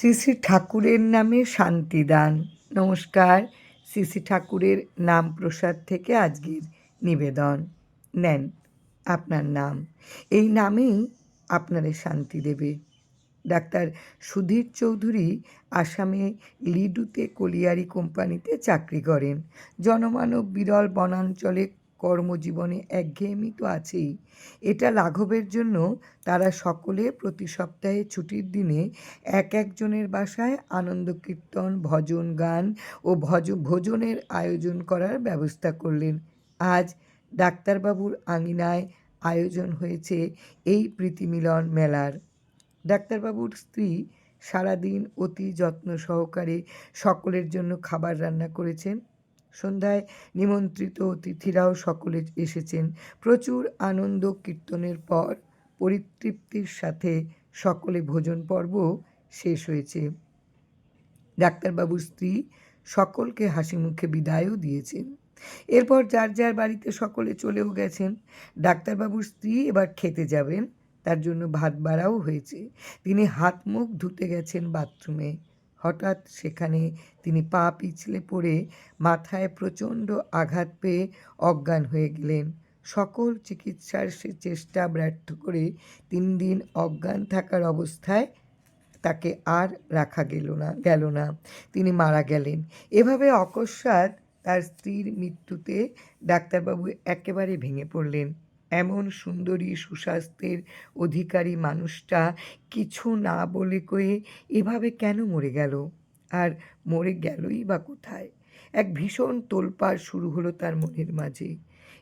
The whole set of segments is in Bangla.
শ্রী শ্রী ঠাকুরের নামে শান্তিদান। নমস্কার। শ্রী শ্রী ঠাকুরের নাম প্রসাদ থেকে আজকের নিবেদন। নেন আপনার নাম, এই নামেই আপনারে শান্তি দেবে। ডাক্তার সুধীর চৌধুরী আসামে লিডুতে কলিয়ারি কোম্পানিতে চাকরি করেন। জনমানব বিরল বনাঞ্চলে কর্মজীবনে একঘেয়েমি তো আছেই। এটা লাঘবের জন্য তারা সকলে প্রতি সপ্তাহে ছুটির দিনে একজনের বাসায় আনন্দ কীর্তন, ভজন গান ও ভোজনের আয়োজন করার ব্যবস্থা করলেন। আজ ডাক্তারবাবুর আঙিনায় আয়োজন হয়েছে এই প্রীতিমিলন মেলার। ডাক্তারবাবুর স্ত্রী সারাদিন অতি যত্ন সহকারে সকলের জন্য খাবার রান্না করেছেন। সন্ধ্যায় নিমন্ত্রিত অতিথিরাও সকলে এসেছেন। প্রচুর আনন্দ কীর্তনের পর পরিতৃপ্তির সাথে সকলে ভোজন পর্ব শেষ হয়েছে। ডাক্তারবাবুর স্ত্রী সকলকে হাসি মুখে বিদায়ও দিয়েছেন। এরপর যার যার বাড়িতে সকলে চলেও গেছেন। ডাক্তারবাবুর স্ত্রী এবার খেতে যাবেন, তার জন্য ভাত বাড়াও হয়েছে। তিনি হাত মুখ ধুতে গেছেন বাথরুমে। হঠাৎ সেখানে তিনি পা পিছলে পড়ে মাথায় প্রচণ্ড আঘাত পেয়ে অজ্ঞান হয়ে গেলেন। সকল চিকিৎসার চেষ্টা ব্যর্থ করে 3 দিন অজ্ঞান থাকার অবস্থায় তাকে আর রাখা গেল না। তিনি মারা গেলেন। এভাবে অকস্মাৎ তার স্ত্রীর মৃত্যুতে ডাক্তারবাবু একেবারে ভেঙে পড়লেন। এমন সুন্দরী সুস্বাস্থ্যের অধিকারী মানুষটা কিছু না বলে কয়ে এভাবে কেন মরে গেল? আর মরে গেলই বা কোথায়? এক ভীষণ তোলপাড় শুরু হলো তার মনের মাঝে।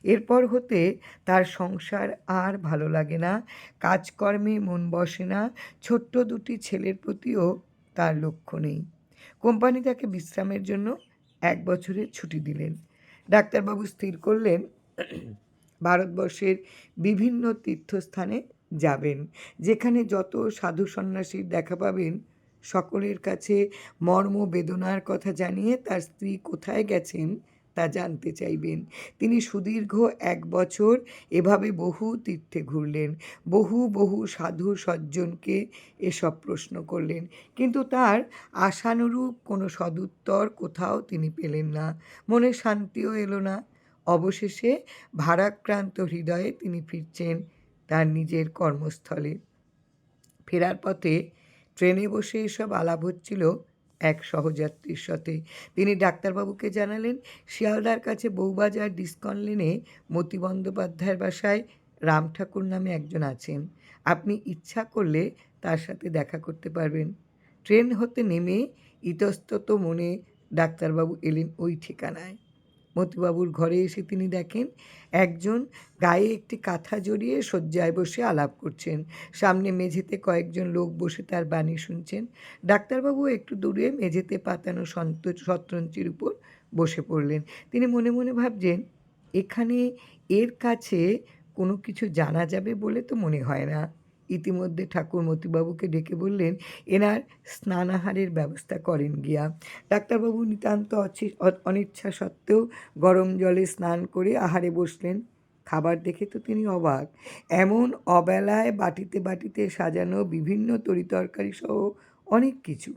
এরপর হতে তার সংসার আর ভালো লাগে না, কাজকর্মে মন বসে না, ছোট্ট 2টি ছেলের প্রতিও তার লক্ষ্য নেই। কোম্পানি তাকে বিশ্রামের জন্য 1 বছরের ছুটি দিলেন। ডাক্তারবাবু স্থির করলেন ভারতবর্ষের বিভিন্ন তীর্থস্থানে যাবেন, যেখানে যত সাধু সন্ন্যাসীর দেখা পাবেন। সকলের কাছে মর্ম বেদনার কথা জানিয়ে তার স্ত্রী কোথায় গেছেন তা জানতে চাইবেন। তিনি সুদীর্ঘ 1 বছর এভাবে বহু তীর্থে ঘুরলেন, বহু সাধু সজ্জনকে এসব প্রশ্ন করলেন, কিন্তু তার আশানুরূপ কোনো সদুত্তর কোথাও তিনি পেলেন না। মনে শান্তিও এলো না। অবশেষে ভারাক্রান্ত হৃদয়ে তিনি ফিরছেন তার নিজের কর্মস্থলে। ফেরার পথে ট্রেনে বসে এসব আলাপ হচ্ছিল এক সহযাত্রীর সাথে। তিনি ডাক্তারবাবুকে জানালেন, শিয়ালদার কাছে বউবাজার ডিসকন লেনে মতি বন্দ্যোপাধ্যায়ের বাসায় রাম ঠাকুর নামে একজন আছেন। আপনি ইচ্ছা করলে তার সাথে দেখা করতে পারবেন। ট্রেন হতে নেমে ইতস্তত মনে ডাক্তারবাবু এলেন ওই ঠিকানায়। মতিবাবুর ঘরে এসে তিনি দেখেন একজন গায়ে একটি কাঁথা জড়িয়ে শয্যায় বসে আলাপ করছেন। সামনে মেঝেতে কয়েকজন লোক বসে তার বাণী শুনছেন। ডাক্তারবাবু একটু দূরে মেঝেতে পাতানো শতরঞ্চির উপর বসে পড়লেন। তিনি মনে মনে ভাবছেন, এখানে এর কাছে কোনো কিছু জানা যাবে বলে তো মনে হয় না। ইতিমধ্যে ঠাকুর মতিবাবুকে ডেকে বললেন এনার স্নানাহারের ব্যবস্থা করেন গিয়া। ডাক্তারবাবু নিতান্ত অনিচ্ছা সত্ত্বেও গরম জলে স্নান করে আহারে বসলেন। খাবার দেখে তো তিনি অবাক। এমন অবেলায় বাটিতে সাজানো বিভিন্ন তরিতরকারি সহ অনেক কিছু।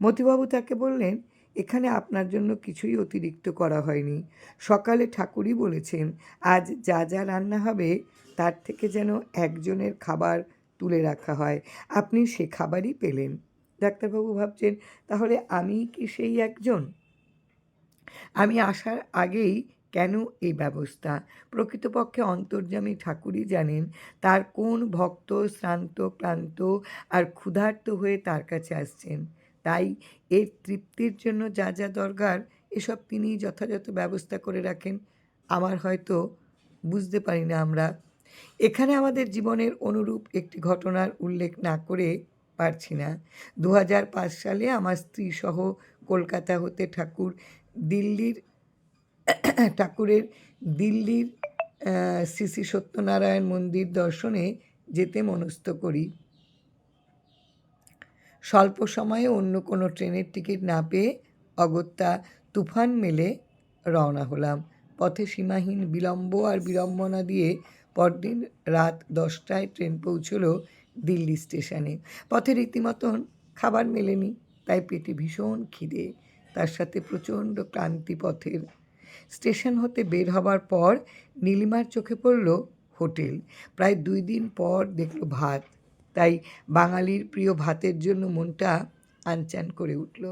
মতিবাবু তাকে বললেন, এখানে আপনার জন্য কিছুই অতিরিক্ত করা হয়নি। সকালে ঠাকুরই বলেছেন আজ যা যা রান্না হবে তার থেকে যেন একজনের খাবার তুলে রাখা হয়। আপনি সে খাবারই পেলেন। ডাক্তারবাবু ভাবছেন, তাহলে আমি কি সেই একজন? আমি আসার আগেই কেন এই ব্যবস্থা? প্রকৃতপক্ষে অন্তর্যামী ঠাকুরই জানেন তার কোন ভক্ত শ্রান্ত ক্লান্ত আর ক্ষুধার্ত হয়ে তার কাছে আসছেন। তাই এর তৃপ্তির জন্য যা যা দরকার এসব তিনিই যথাযথ ব্যবস্থা করে রাখেন। আমার হয়তো বুঝতে পারি না আমরা। এখানে আমাদের জীবনের অনুরূপ একটি ঘটনার উল্লেখ না করে পারছি না। 2005 সালে আমার স্ত্রী সহ কলকাতা হতে ঠাকুরের দিল্লির শ্রী শ্রী সত্যনারায়ণ মন্দির দর্শনে যেতে মনস্থ করি। স্বল্প সময়ে অন্য কোনো ট্রেনের টিকিট না পেয়ে অগত্যা তুফান মেলে রওনা হলাম। পথে সীমাহীন বিলম্ব আর বিড়ম্বনা দিয়ে পরদিন রাত 10টায় ট্রেন পৌঁছলো দিল্লি স্টেশনে। পথে রীতিমতন খাবার মেলেনি, তাই পেটে ভীষণ খিদে, তার সাথে প্রচণ্ড ক্লান্তি পথের। স্টেশন হতে বের হবার পর নীলিমার চোখে পড়ল হোটেল। প্রায় 2 দিন পর দেখল ভাত, তাই বাঙালির প্রিয় ভাতের জন্য মনটা আনচান করে উঠল।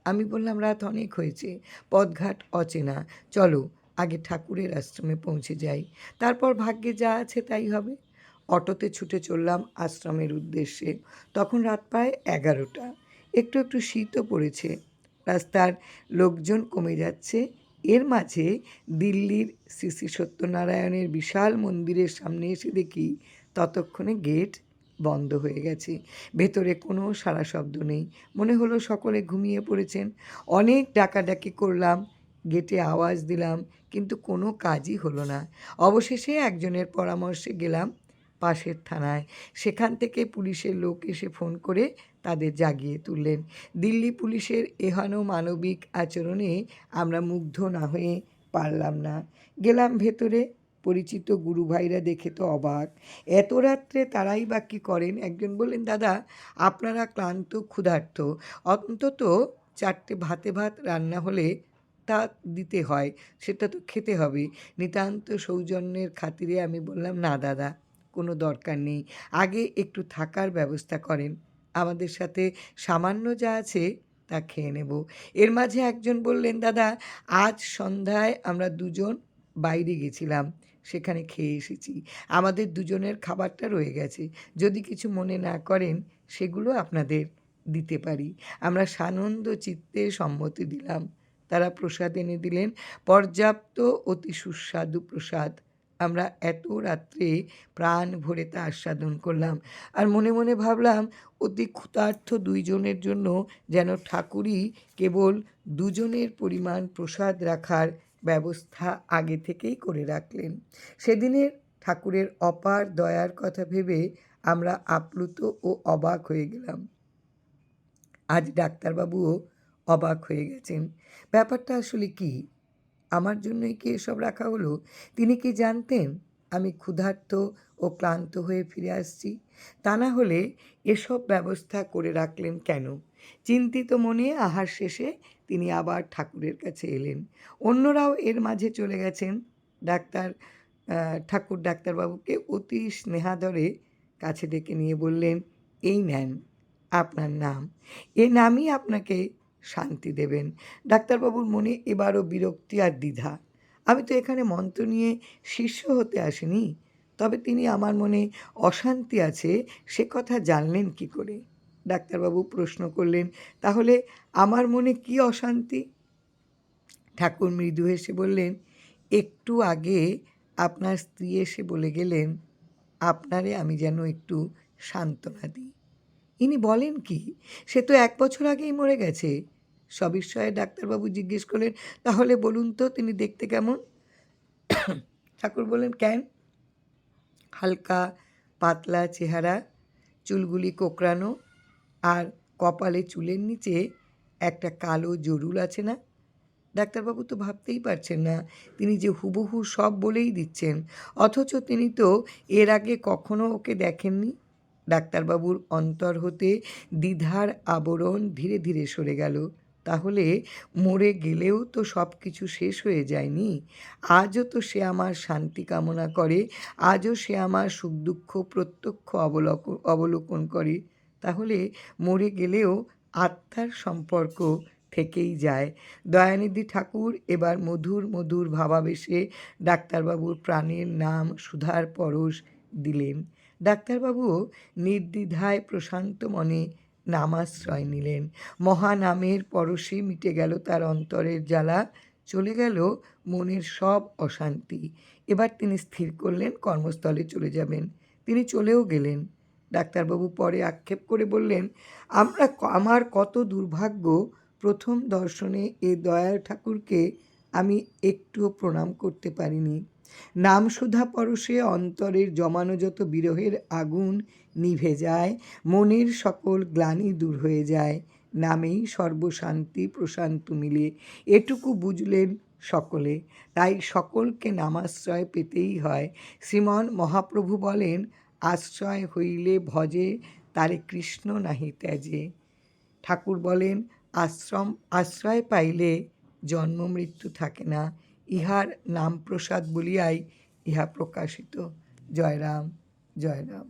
আমি বললাম, রাত অনেক হয়েছে, পথঘাট অচেনা, চলো আগে ঠাকুরের আশ্রমে পৌঁছে যাই, তারপর ভাগ্যে যা আছে তাই হবে। অটোতে ছুটে চললাম আশ্রমের উদ্দেশ্যে। তখন রাত প্রায় 11টা। একটু একটু শীতও পড়েছে, রাস্তার লোকজন কমে যাচ্ছে। এর মাঝে দিল্লির শ্রী শ্রী সত্যনারায়ণের বিশাল মন্দিরের সামনে এসে দেখি ততক্ষণে গেট বন্ধ হয়ে গেছে, ভেতরে কোনো সাড়া শব্দ নেই। মনে হলো সকলে ঘুমিয়ে পড়েছেন। অনেক ডাকাডাকি করলাম, গেটে আওয়াজ দিলাম, কিন্তু কোনো কাজই হলো না। অবশেষে একজনের পরামর্শে গেলাম পাশের থানায়। সেখান থেকে পুলিশের লোক এসে ফোন করে তাদের জাগিয়ে তুললেন। দিল্লি পুলিশের এহেন মানবিক আচরণে আমরা মুগ্ধ না হয়ে পারলাম না। গেলাম ভেতরে। পরিচিত গুরু ভাইরা দেখে তো অবাক, এত রাত্রে তারাই বা কী করেন। একজন বললেন, দাদা আপনারা ক্লান্ত ক্ষুধার্ত, অন্তত 4টে ভাতে ভাত রান্না হলে তা দিতে হয়, সেটা তো খেতে হবে। নিতান্ত সৌজন্যের খাতিরে আমি বললাম, না দাদা, কোনো দরকার নেই, আগে একটু থাকার ব্যবস্থা করেন, আমাদের সাথে সামান্য যা আছে তা খেয়ে নেব। এর মাঝে একজন বললেন, দাদা আজ সন্ধ্যায় আমরা দুজন বাইরে গেছিলাম, সেখানে খেয়ে এসেছি, আমাদের দুজনের খাবারটা রয়ে গেছে, যদি কিছু মনে না করেন সেগুলো আপনাদের দিতে পারি। আমরা সানন্দ চিত্তে সম্মতি দিলাম। তারা প্রসাদ এনে দিলেন, পর্যাপ্ত অতি সুস্বাদু প্রসাদ। আমরা এত রাত্রে প্রাণ ভরে তা আস্বাদন করলাম, আর মনে মনে ভাবলাম, অতি ক্ষুধার্ত 2 জনের জন্য যেন ঠাকুরই কেবল 2 জনের পরিমাণ প্রসাদ রাখার ব্যবস্থা আগে থেকেই করে রাখলেন। সেদিনের ঠাকুরের অপার দয়ার কথা ভেবে আমরা আপ্লুত ও অবাক হয়ে গেলাম। আজ ডাক্তারবাবুও অবাক হয়ে গেছেন। ব্যাপারটা আসলে কি? আমার জন্যই কি এসব রাখা হলো? তিনি কি জানতেন আমি ক্ষুধার্ত ও ক্লান্ত হয়ে ফিরে আসছি? তা না হলে এসব ব্যবস্থা করে রাখলেন কেন? চিন্তিত মনে আহার শেষে তিনি আবার ঠাকুরের কাছে এলেন। অন্যরাও এর মাঝে চলে গেছেন। ঠাকুর ডাক্তারবাবুকে অতি স্নেহাদরে কাছে ডেকে নিয়ে বললেন, এই নেন আপনার নাম, এ নামই আপনাকে শান্তি দেবেন। ডাক্তারবাবুর মনে এবারও বিরক্তি আর দ্বিধা। আমি তো এখানে মন্ত্র নিয়ে শিষ্য হতে আসিনি, তবে তিনি আমার মনে অশান্তি আছে সে কথা জানলেন কি করে? ডাক্তারবাবু প্রশ্ন করলেন, তাহলে আমার মনে কি অশান্তি? ঠাকুর মৃদু হেসে বললেন, একটু আগে আপনার স্ত্রী এসে বলে গেলেন আপনারে আমি যেন একটু সান্ত্বনা দিই। ইনি বলেন কি? সে তো 1 বছর আগেই মরে গেছে। সবিস্ময়ে ডাক্তারবাবু জিজ্ঞেস করলেন, তাহলে বলুন তো তিনি দেখতে কেমন? ঠাকুর বললেন, কেন? হালকা পাতলা চেহারা, চুলগুলি কোঁকড়ানো, আর কপালে চুলের নিচে একটা কালো জরুল আছে না? ডাক্তারবাবু তো ভাবতেই পারছেন না তিনি যে হুবহু সব বলেই দিচ্ছেন, অথচ তিনি তো এর আগে কখনো ওকে দেখেননি। ডাক্তারবাবুর অন্তর হতে দ্বিধার আবরণ ধীরে ধীরে সরে গেল। তাহলে মরে গেলেও তো সব কিছু শেষ হয়ে যায়নি। আজও তো সে আমার শান্তি কামনা করে, আজও সে আমার সুখ দুঃখ প্রত্যক্ষ অবলোকন করে। তাহলে মরে গেলেও আত্মার সম্পর্ক থেকেই যায়। দয়ানিধি ঠাকুর এবার মধুর মধুর ভাবাবেশে ডাক্তারবাবুর প্রাণের নাম সুধার পরশ দিলেন। ডাক্তারবাবুও নির্দ্বিধায় প্রশান্ত মনে নামাশ্রয় নিলেন। মহানামের পরশে মিটে গেল তার অন্তরের জ্বালা, চলে গেল মনের সব অশান্তি। এবার তিনি স্থির করলেন কর্মস্থলে চলে যাবেন। তিনি চলেও গেলেন। ডাক্তারবাবু পরে আক্ষেপ করে বললেন, আমার কত দুর্ভাগ্য, প্রথম দর্শনে এ দয়ার ঠাকুরকে আমি একটুও প্রণাম করতে পারিনি। নামসুধা পরশে অন্তরের জমানো যত বিরহের আগুন নিভে যায়, মনের সকল গ্লানি দূর হয়ে যায়, নামেই সর্বশান্তি প্রশান্ত মিলে, এটুকু বুঝলেন সকলে। তাই সকলকে নামাশ্রয় পেতেই হয়। শ্রীমন মহাপ্রভু বলেন, আশ্রয় হইলে ভজে তারে কৃষ্ণ নাহি ত্যাজে। ঠাকুর বলেন, আশ্রয় পাইলে জন্ম মৃত্যু থাকে না, ইহার নাম প্রসাদ বলিয়াই ইহা প্রকাশিত। জয় রাম, জয় রাম।